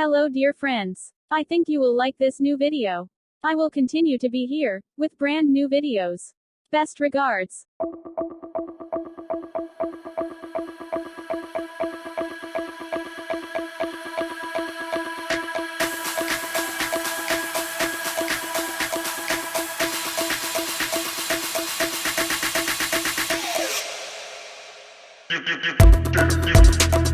Hello dear friends. I think you will like this new video. I will continue to be here, with brand new videos. Best regards. You